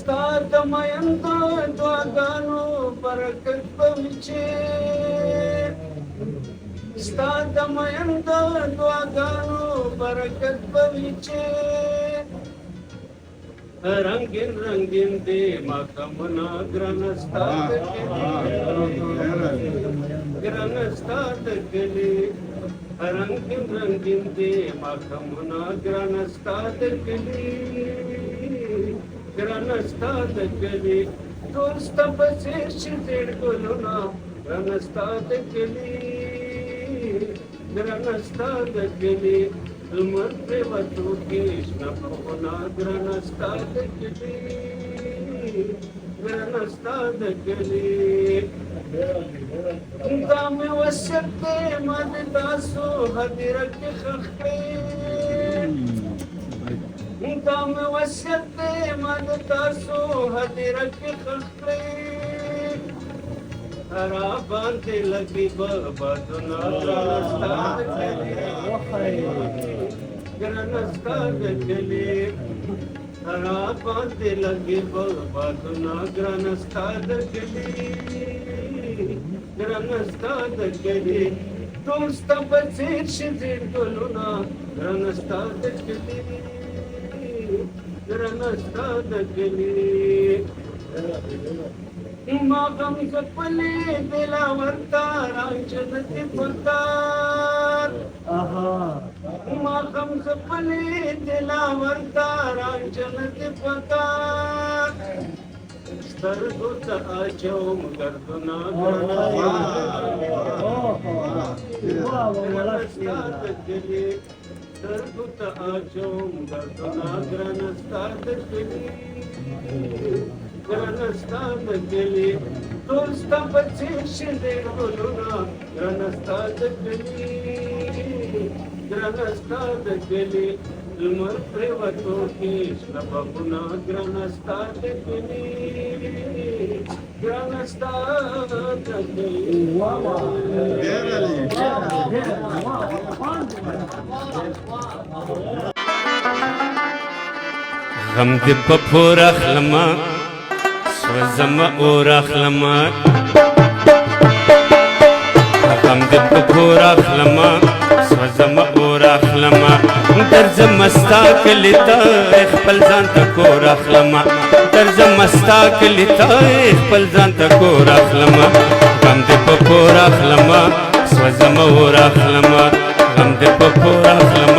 Start my ando dwagano barakat pamiche. Start my ando dwagano barakat pamiche. Rangin rangin de makamana granastad keli. Rangin rangin de makamana granastad keli. Granastad keli, dosta pasish dirguluna. Granastad keli, Granastad keli, umre vatu Krishna bhavana. Granastad keli, Granastad keli. Dame vasate maddaso hadirak khakhe. Dam wasate maddaso hadirak khakhe. Hara bande lagi babaduna. Granastad keli, hara bande lagi babaduna. Granastad keli, Granastad keli, dosta pasish dirguluna. Granastad keli, Granastad keli. Magam kapale dilavarta ranjanati patar. Magam kapale dilavarta ranjanati patar. Sarguta ajom garduna. Granastad keli, Sarguta ajom garduna. Granastad keli, Granastad keli, dosta pasish dirguluna. Granastad keli, Granastad keli, umar prevatu Krishna bhavana. Granastad keli, Granastad keli. غم دې په پور اخلمه سوځمه اور اخلمه غم دې په پور اخلمه سوځمه اور اخلمه درځم ستا کلي ته خپل ځان ته کور اخلمه درځم ستا کلي ته خپل ځان ته کور اخلمه غم دې په پور اخلمه سوځمه اور اخلمه غم دې په پور اخلمه